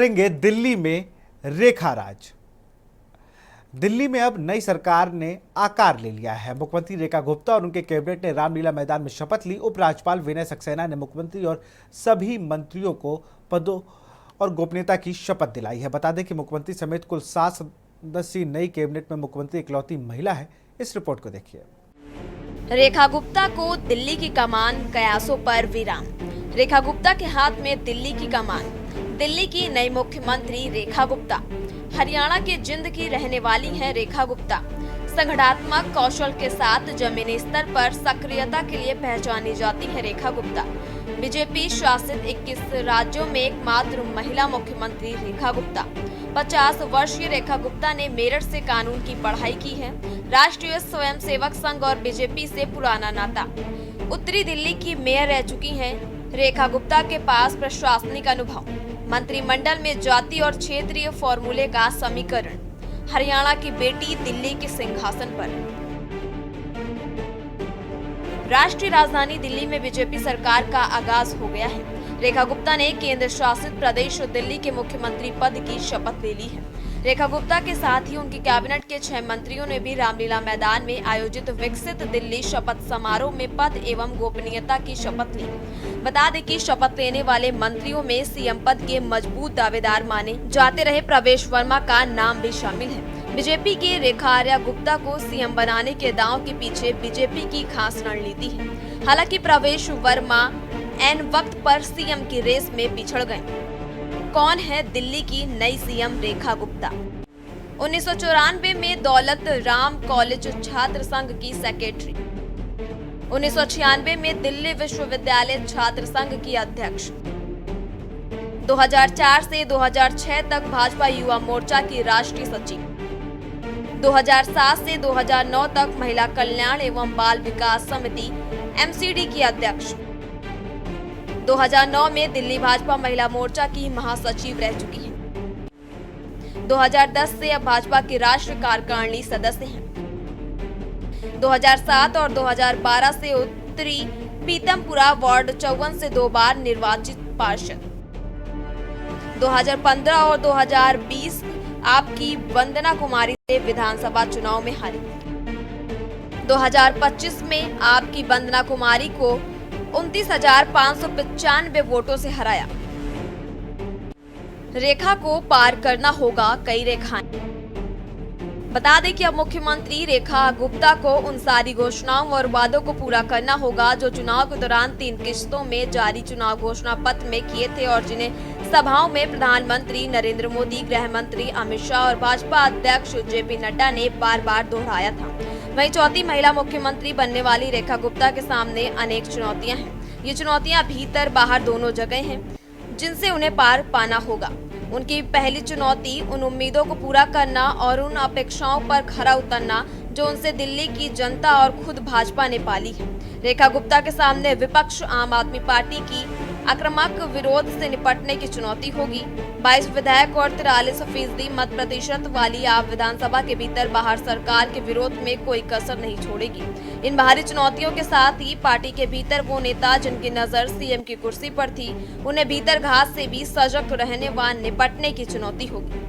करेंगे दिल्ली में रेखा राज। दिल्ली में अब नई सरकार ने आकार ले लिया है। मुख्यमंत्री रेखा गुप्ता और उनके कैबिनेट ने रामलीला मैदान में शपथ ली। उपराज्यपाल विनय सक्सेना ने मुख्यमंत्री और सभी मंत्रियों को पदों और गोपनीयता की शपथ दिलाई है। बता दें कि मुख्यमंत्री समेत कुल 7 सदस्यीय नई कैबिनेट में मुख्यमंत्री इकलौती महिला है। इस रिपोर्ट को देखिए। रेखा गुप्ता को दिल्ली की कमान, कयासों पर विराम। रेखा गुप्ता के हाथ में दिल्ली की कमान। दिल्ली की नई मुख्यमंत्री रेखा गुप्ता। हरियाणा के जिंद की रहने वाली हैं रेखा गुप्ता। संगठनात्मक कौशल के साथ जमीनी स्तर पर सक्रियता के लिए पहचानी जाती है रेखा गुप्ता। बीजेपी शासित 21 राज्यों में एकमात्र महिला मुख्यमंत्री रेखा गुप्ता। 50 वर्षीय रेखा गुप्ता ने मेरठ से कानून की पढ़ाई की है। राष्ट्रीय स्वयंसेवक संघ और बीजेपी से पुराना नाता। उत्तरी दिल्ली की मेयर रह चुकी हैं रेखा गुप्ता के पास प्रशासनिक अनुभव। मंत्रिमंडल में जाति और क्षेत्रीय फॉर्मूले का समीकरण। हरियाणा की बेटी दिल्ली के सिंहासन पर। राष्ट्रीय राजधानी दिल्ली में बीजेपी सरकार का आगाज हो गया है। रेखा गुप्ता ने केंद्र शासित प्रदेश दिल्ली के मुख्यमंत्री पद की शपथ ले ली है। रेखा गुप्ता के साथ ही उनकी कैबिनेट के 6 मंत्रियों ने भी रामलीला मैदान में आयोजित विकसित दिल्ली शपथ समारोह में पद एवं गोपनीयता की शपथ ली। बता दें कि शपथ लेने वाले मंत्रियों में सीएम पद के मजबूत दावेदार माने जाते रहे प्रवेश वर्मा का नाम भी शामिल है। बीजेपी के रेखा आर्या गुप्ता को सीएम बनाने के दांव के पीछे बीजेपी की खास रणनीति है। हालांकि प्रवेश वर्मा एन वक्त पर सीएम की रेस में पिछड़ गए। कौन है दिल्ली की नई सीएम रेखा गुप्ता? 1994 में दौलत राम कॉलेज छात्र संघ की सेक्रेटरी। 1996 में दिल्ली विश्वविद्यालय छात्र संघ की अध्यक्ष। 2004 से 2006 तक भाजपा युवा मोर्चा की राष्ट्रीय सचिव। 2007 से 2009 तक महिला कल्याण एवं बाल विकास समिति एमसीडी की अध्यक्ष। 2009 में दिल्ली भाजपा महिला मोर्चा की महासचिव रह चुकी हैं। 2010 से अब भाजपा की राष्ट्रीय कार्यकारिणी सदस्य हैं। 2007 और 2012 से उत्तरी पीतमपुरा वार्ड 54 से 2 बार निर्वाचित पार्षद। 2015 और 2020 आपकी वंदना कुमारी से विधानसभा चुनाव में हारी। 2025 में आपकी वंदना कुमारी को 29,595 वोटों से हराया। रेखा को पार करना होगा कई रेखाएं। बता दें कि अब मुख्यमंत्री रेखा गुप्ता को उन सारी घोषणाओं और वादों को पूरा करना होगा जो चुनाव के दौरान 3 किश्तों में जारी चुनाव घोषणा पत्र में किए थे और जिन्हें सभाओं में प्रधानमंत्री नरेंद्र मोदी, गृह मंत्री अमित शाह और भाजपा अध्यक्ष जेपी नड्डा ने बार बार दोहराया था। वहीं चौथी महिला मुख्यमंत्री बनने वाली रेखा गुप्ता के सामने अनेक चुनौतियां हैं। ये चुनौतियां भीतर बाहर दोनों जगह हैं जिनसे उन्हें पार पाना होगा। उनकी पहली चुनौती उन उम्मीदों को पूरा करना और उन अपेक्षाओं पर खरा उतरना जो उनसे दिल्ली की जनता और खुद भाजपा ने पाली है। रेखा गुप्ता के सामने विपक्ष आम आदमी पार्टी की आक्रामक विरोध से निपटने की चुनौती होगी। 22 विधायक और 43% मत प्रतिशत वाली आप विधानसभा के भीतर बाहर सरकार के विरोध में कोई कसर नहीं छोड़ेगी। इन बाहरी चुनौतियों के साथ ही पार्टी के भीतर वो नेता जिनकी नजर सीएम की कुर्सी पर थी, उन्हें भीतर घात से भी सजग रहने व निपटने की चुनौती होगी।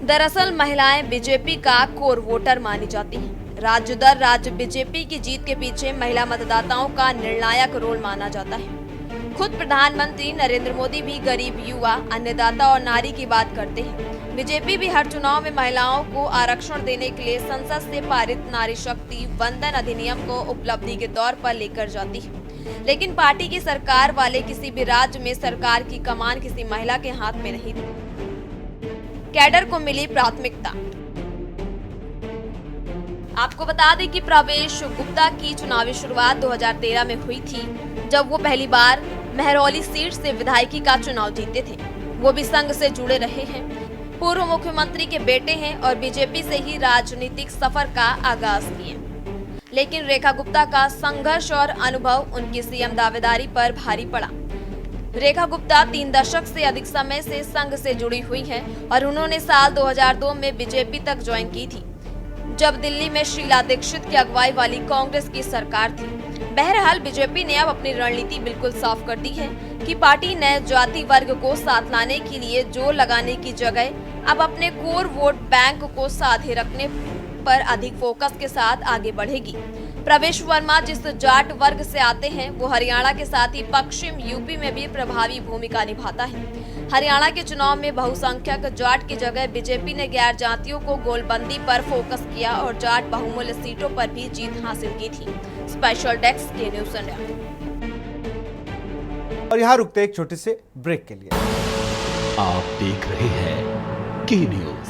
दरअसल महिलाएं बीजेपी का कोर वोटर मानी जाती हैं। राज्य दर राज्य बीजेपी की जीत के पीछे महिला मतदाताओं का निर्णायक रोल माना जाता है। खुद प्रधानमंत्री नरेंद्र मोदी भी गरीब, युवा, अन्नदाता और नारी की बात करते हैं। बीजेपी भी हर चुनाव में महिलाओं को आरक्षण देने के लिए संसद से पारित नारी शक्ति वंदन अधिनियम को उपलब्धि के तौर पर लेकर जाती है। लेकिन पार्टी की सरकार वाले किसी भी राज्य में सरकार की कमान किसी महिला के हाथ में नहीं थी। कैडर को मिली प्राथमिकता। आपको बता दें कि प्रवेश गुप्ता की चुनावी शुरुआत 2013 में हुई थी, जब वो पहली बार महरौली सीट से विधायकी का चुनाव जीते थे। वो भी संघ से जुड़े रहे हैं, पूर्व मुख्यमंत्री के बेटे हैं और बीजेपी से ही राजनीतिक सफर का आगाज किए। लेकिन रेखा गुप्ता का संघर्ष और अनुभव उनकी सीएम दावेदारी पर भारी पड़ा। रेखा गुप्ता 3 दशक से अधिक समय से संघ से जुड़ी हुई हैं और उन्होंने साल 2002 में बीजेपी तक ज्वाइन की थी, जब दिल्ली में शीला दीक्षित की अगुवाई वाली कांग्रेस की सरकार थी। बहरहाल बीजेपी ने अब अपनी रणनीति बिल्कुल साफ कर दी है कि पार्टी नए जाति वर्ग को साथ लाने के लिए जोर लगाने की जगह अब अपने कोर वोट बैंक को साधे रखने पर अधिक फोकस के साथ आगे बढ़ेगी। प्रवेश वर्मा जिस जाट वर्ग से आते हैं वो हरियाणा के साथ ही पश्चिम यूपी में भी प्रभावी भूमिका निभाता है। हरियाणा के चुनाव में बहुसंख्यक जाट की जगह बीजेपी ने गैर जातियों को गोलबंदी पर फोकस किया और जाट बहुमूल्य सीटों पर भी जीत हासिल की थी। स्पेशल डेस्क के न्यूज़ इंडिया। और यहाँ रुकते एक छोटे से ब्रेक के लिए। आप देख रहे हैं के न्यूज़,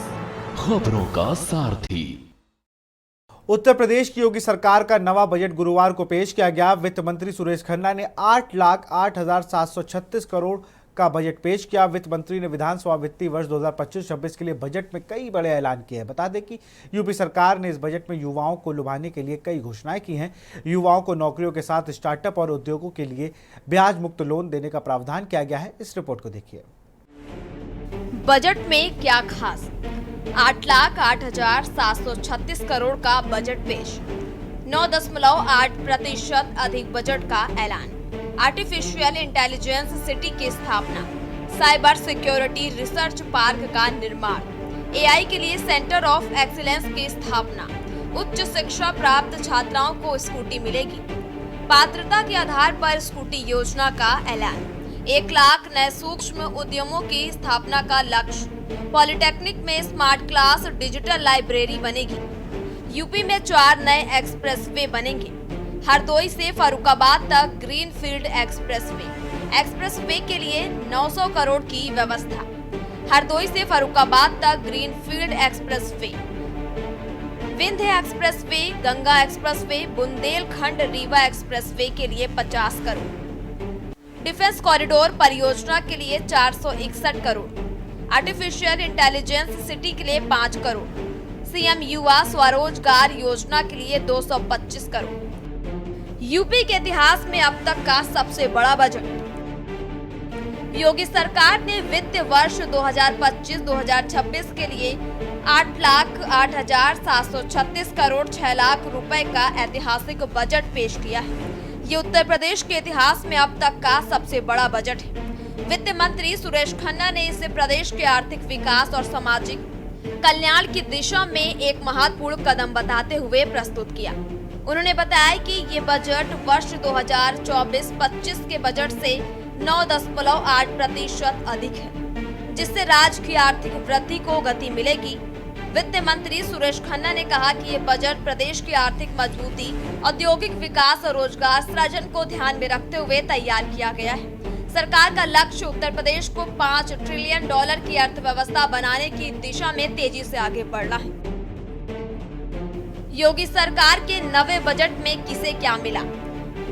खबरों का सारथी। उत्तर प्रदेश की योगी सरकार का नवा बजट गुरुवार को पेश किया गया। वित्त मंत्री सुरेश खन्ना ने 8,08,736 करोड़ का बजट पेश किया। वित्त मंत्री ने विधानसभा वित्तीय वर्ष 2025-26 के लिए बजट में कई बड़े ऐलान किए हैं। बता दें कि यूपी सरकार ने इस बजट में युवाओं को लुभाने के लिए कई घोषणाएं की हैं। युवाओं को नौकरियों के साथ स्टार्टअप और उद्योगों के लिए ब्याज मुक्त लोन देने का प्रावधान किया गया है। इस रिपोर्ट को देखिए। बजट में क्या खास? 8,08,736 करोड़ का बजट पेश। 9.8% अधिक बजट का ऐलान। आर्टिफिशियल इंटेलिजेंस सिटी की स्थापना। साइबर सिक्योरिटी रिसर्च पार्क का निर्माण। एआई के लिए सेंटर ऑफ एक्सीलेंस की स्थापना। उच्च शिक्षा प्राप्त छात्राओं को स्कूटी मिलेगी। पात्रता के आधार पर स्कूटी योजना का ऐलान। 1 लाख नए सूक्ष्म उद्यमों की स्थापना का लक्ष्य। पॉलिटेक्निक में स्मार्ट क्लास डिजिटल लाइब्रेरी बनेगी। यूपी में 4 नए एक्सप्रेसवे बनेंगे। हरदोई से फर्रुखाबाद तक ग्रीनफील्ड एक्सप्रेसवे के लिए 900 करोड़ की व्यवस्था। हरदोई से फर्रुखाबाद तक greenfield expressway. Vindhya expressway, Ganga expressway, Bundelkhand Rewa expressway के लिए 50 करोड़। डिफेंस कॉरिडोर परियोजना के लिए 461 करोड़। आर्टिफिशियल इंटेलिजेंस सिटी के लिए 5 करोड़। सीएम युवा स्वरोजगार योजना के लिए 225 करोड़। यूपी के इतिहास में अब तक का सबसे बड़ा बजट। योगी सरकार ने वित्त वर्ष 2025-2026 के लिए 8,08,736 करोड़ 6 लाख रुपए का ऐतिहासिक बजट पेश किया है। ये उत्तर प्रदेश के इतिहास में अब तक का सबसे बड़ा बजट है। वित्त मंत्री सुरेश खन्ना ने इसे प्रदेश के आर्थिक विकास और सामाजिक कल्याण की दिशा में एक महत्वपूर्ण कदम बताते हुए प्रस्तुत किया। उन्होंने बताया कि ये बजट वर्ष 2024-25 के बजट से 9.8% अधिक है, जिससे राज्य की आर्थिक वृद्धि को गति मिलेगी। वित्त मंत्री सुरेश खन्ना ने कहा कि ये बजट प्रदेश की आर्थिक मजबूती, औद्योगिक विकास और रोजगार सृजन को ध्यान में रखते हुए तैयार किया गया है। सरकार का लक्ष्य उत्तर प्रदेश को $5 ट्रिलियन की अर्थव्यवस्था बनाने की दिशा में तेजी से आगे बढ़ना है। योगी सरकार के नवे बजट में किसे क्या मिला?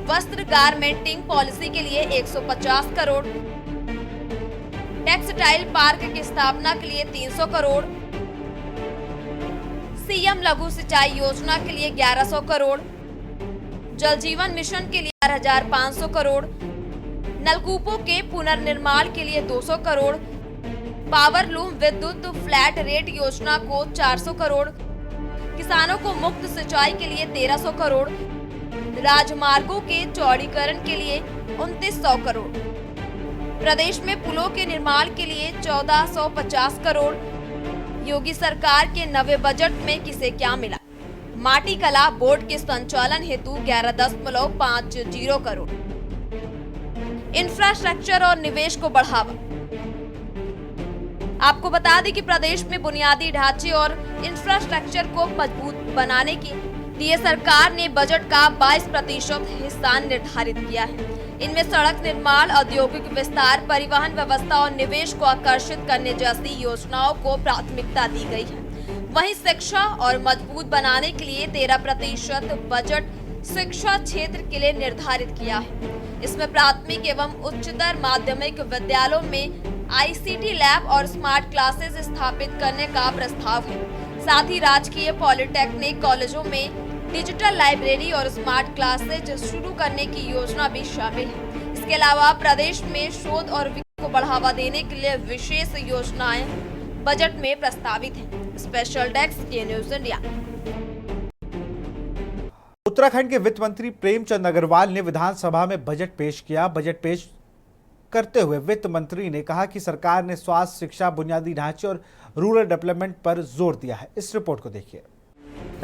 वस्त्र गारमेंटिंग पॉलिसी के लिए 150 करोड़। टेक्सटाइल पार्क की स्थापना के लिए 300 करोड़। सीएम लघु सिंचाई योजना के लिए 1100 करोड़। जल जीवन मिशन के लिए 4,500 करोड़। नलकूपों के पुनर्निर्माण के लिए 200 करोड़। पावरलूम विद्युत फ्लैट रेट योजना को 400 करोड़। किसानों को मुफ्त सिंचाई के लिए 1300 करोड़। राजमार्गों के चौड़ीकरण के लिए 2900 करोड़। प्रदेश में पुलों के निर्माण के लिए 1450 करोड़। योगी सरकार के नवे बजट में किसे क्या मिला? माटी कला बोर्ड के संचालन हेतु 11.50 करोड़। इंफ्रास्ट्रक्चर और निवेश को बढ़ावा। आपको बता दें कि प्रदेश में बुनियादी ढांचे और इंफ्रास्ट्रक्चर को मजबूत बनाने के लिए सरकार ने बजट का 22% हिस्सा निर्धारित किया है। इनमें सड़क निर्माण, औद्योगिक विस्तार, परिवहन व्यवस्था और निवेश को आकर्षित करने जैसी योजनाओं को प्राथमिकता दी गई है। वहीं शिक्षा और मजबूत बनाने के लिए 13% बजट शिक्षा क्षेत्र के लिए निर्धारित किया है। इसमें प्राथमिक एवं उच्चतर माध्यमिक विद्यालयों में आईसीटी लैब और स्मार्ट क्लासेस स्थापित करने का प्रस्ताव है। साथ ही राजकीय पॉलिटेक्निक कॉलेजों में डिजिटल लाइब्रेरी और स्मार्ट क्लासेज शुरू करने की योजना भी शामिल है। इसके अलावा प्रदेश में शोध और विकास को बढ़ावा देने के लिए विशेष योजनाएं बजट में प्रस्तावित हैं। स्पेशल डेस्क के न्यूज़ इंडिया। उत्तराखंड के वित्त मंत्री प्रेमचंद अग्रवाल ने विधानसभा में बजट पेश किया। बजट पेश करते हुए वित्त मंत्री ने कहा कि सरकार ने स्वास्थ्य, शिक्षा, बुनियादी ढांचे और रूरल डेवलपमेंट पर जोर दिया है। इस रिपोर्ट को देखिए।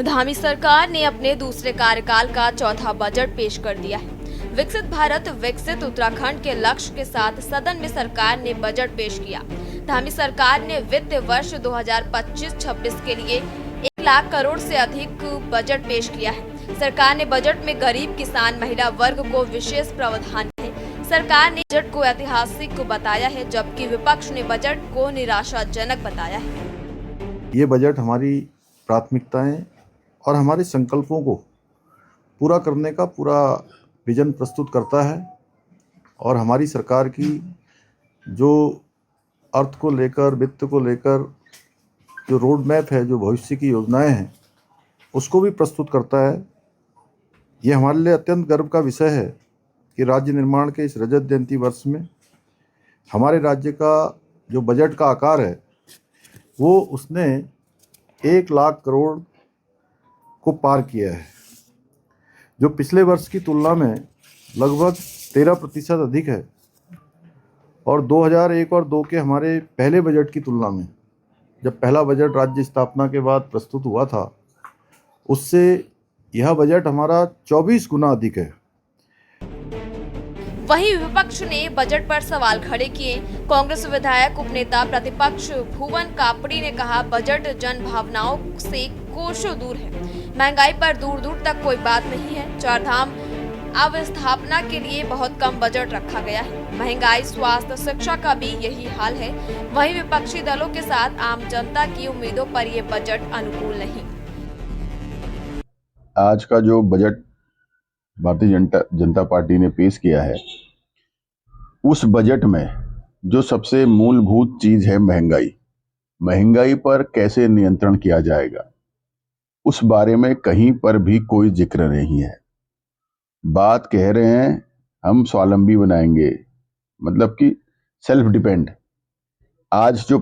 धामी सरकार ने अपने दूसरे कार्यकाल का चौथा बजट पेश कर दिया है। विकसित भारत विकसित उत्तराखंड के लक्ष्य के साथ सदन में सरकार ने बजट पेश किया। धामी सरकार ने वित्त वर्ष 2025-26 के लिए 1 लाख करोड़ से अधिक बजट पेश किया है। सरकार ने बजट में गरीब, किसान, महिला वर्ग को विशेष प्रावधान है। सरकार ने बजट को ऐतिहासिक बताया है, जबकि विपक्ष ने बजट को निराशाजनक बताया है। ये बजट हमारी प्राथमिकताएं और हमारे संकल्पों को पूरा करने का पूरा विजन प्रस्तुत करता है और हमारी सरकार की जो अर्थ को लेकर, वित्त को लेकर जो रोड मैप है, जो भविष्य की योजनाएं हैं, उसको भी प्रस्तुत करता है। ये हमारे लिए अत्यंत गर्व का विषय है कि राज्य निर्माण के इस रजत जयंती वर्ष में हमारे राज्य का जो बजट का आकार है वो उसने 1 लाख करोड़ को पार किया है, जो पिछले वर्ष की तुलना में लगभग 13% अधिक है। और 2001 और 2 के हमारे पहले बजट की तुलना में, जब पहला बजट राज्य स्थापना के बाद प्रस्तुत हुआ था, उससे यह बजट हमारा 24 गुना अधिक है। वहीं विपक्ष ने बजट पर सवाल खड़े किए। कांग्रेस विधायक उपनेता प्रतिपक्ष भुवन कापड़ी ने कहा, बजट जन भावनाओं से कोसों दूर है। महंगाई पर दूर दूर तक कोई बात नहीं है। चारधाम अवस्थापना के लिए बहुत कम बजट रखा गया है। महंगाई, स्वास्थ्य, शिक्षा का भी यही हाल है। वहीं विपक्षी दलों के साथ आम जनता की उम्मीदों पर ये बजट अनुकूल नहीं। आज का जो बजट भारतीय जनता पार्टी ने पेश किया है, उस बजट में जो सबसे मूलभूत चीज है महंगाई पर कैसे नियंत्रण किया जाएगा, उस बारे में कहीं पर भी कोई जिक्र नहीं है। बात कह रहे हैं हम स्वावलंबी बनाएंगे, मतलब कि सेल्फ डिपेंड। आज जो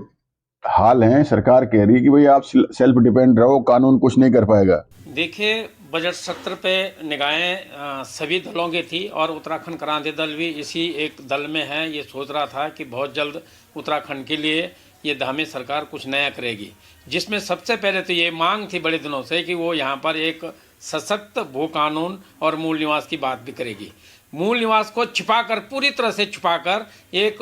हाल है, सरकार कह रही है कि भाई आप सेल्फ डिपेंड रहो, कानून कुछ नहीं कर पाएगा। देखिए, बजट सत्र पे निगाहें सभी दलों की थी और उत्तराखंड क्रांति दल भी इसी एक दल में है। ये सोच रहा था कि बहुत जल्द उत्तराखंड के लिए ये धामी सरकार कुछ नया करेगी, जिसमें सबसे पहले तो ये मांग थी बड़े दिनों से कि वो यहाँ पर एक सशक्त भू कानून और मूल निवास की बात भी करेगी। मूल निवास को छिपाकर, पूरी तरह से छिपाकर एक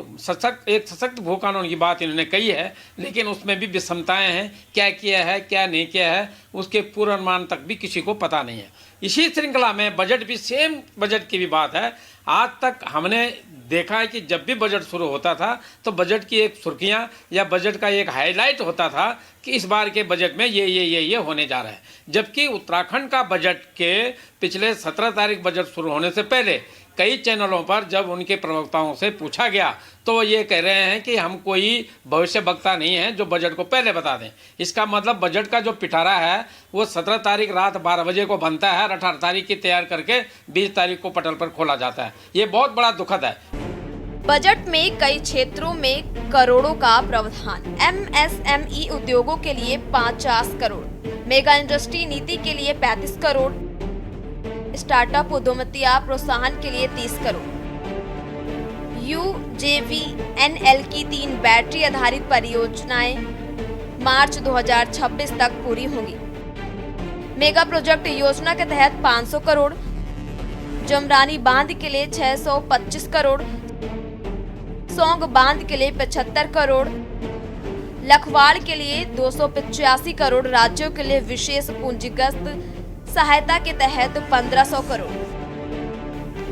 सशक्त भू कानून की बात इन्होंने कही है, लेकिन उसमें भी विषमताएं हैं। क्या किया है, क्या नहीं किया है, उसके पूर्वानुमान तक भी किसी को पता नहीं है। इसी श्रृंखला में बजट भी, सेम बजट की भी बात है। आज तक हमने देखा है कि जब भी बजट शुरू होता था तो बजट की एक सुर्खियां या बजट का एक हाईलाइट होता था कि इस बार के बजट में ये होने जा रहा है। जबकि उत्तराखंड का बजट के पिछले 17 तारीख बजट शुरू होने से पहले कई चैनलों पर जब उनके प्रवक्ताओं से पूछा गया तो वो ये कह रहे हैं कि हम कोई भविष्य वक्ता नहीं हैं जो बजट को पहले बता दें। इसका मतलब बजट का जो पिटारा है वो 17 तारीख रात 12 बजे को बनता है और 18 तारीख की तैयार करके 20 तारीख को पटल पर खोला जाता है। ये बहुत बड़ा दुखद है। बजट में कई क्षेत्रों में करोड़ों का प्रावधान। MSME उद्योगों के लिए 50 करोड़, मेगा इंडस्ट्री नीति के लिए 35 करोड़, स्टार्टअप उद्यमिता प्रोत्साहन के लिए 30 करोड़, UJVNL की 3 बैटरी आधारित परियोजनाएं मार्च 2026 तक पूरी होंगी। मेगा प्रोजेक्ट योजना के तहत 500 करोड़, जमरानी बांध के लिए 625 करोड़, सौंग बांध के लिए 75 करोड़, लखवाड़ के लिए 285 करोड़, राज्यों के लिए विशेष पूंजीगत सहायता के तहत 1500 करोड़,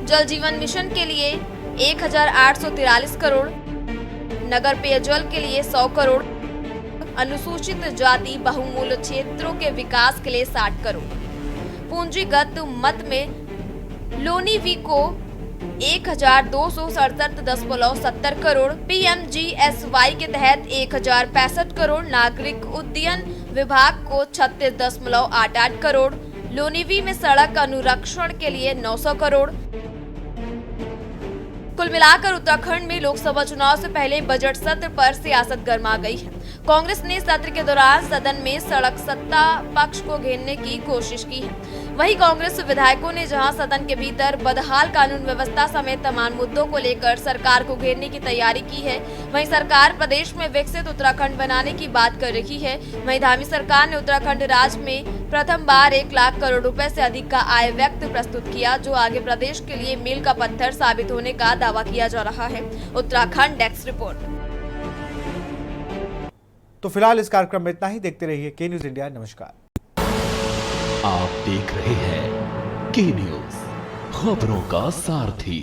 जल जीवन मिशन के लिए 1843 करोड़, नगर पेयजल के लिए 100 करोड़, अनुसूचित जाति बहुमूल्य क्षेत्रों के विकास के लिए 60 करोड़, पूंजीगत मद में लोनीवी को 1267.70 करोड़, PMGSY के तहत 1065 करोड़, नागरिक उड्डयन विभाग को 36.88 करोड़, लोनीवी में सड़क अनुरक्षण के लिए 900 करोड़। कुल मिलाकर उत्तराखंड में लोकसभा चुनाव से पहले बजट सत्र पर सियासत गर्मा गई है। कांग्रेस ने सत्र के दौरान सदन में सड़क सत्ता पक्ष को घेरने की कोशिश की है। वहीं कांग्रेस विधायकों ने जहां सदन के भीतर बदहाल कानून व्यवस्था समेत तमाम मुद्दों को लेकर सरकार को घेरने की तैयारी की है, वहीं सरकार प्रदेश में विकसित उत्तराखंड बनाने की बात कर रही है। वहीं धामी सरकार ने उत्तराखंड राज्य में प्रथम बार 1 लाख करोड़ रुपए से अधिक का आय व्यक्त प्रस्तुत किया, जो आगे प्रदेश के लिए मील का पत्थर साबित होने का दावा किया जा रहा है। Uttarakhand desk report. तो फिलहाल इस कार्यक्रम में इतना ही। देखते रहिए के न्यूज इंडिया। नमस्कार। आप देख रहे हैं के न्यूज, खबरों का सारथी।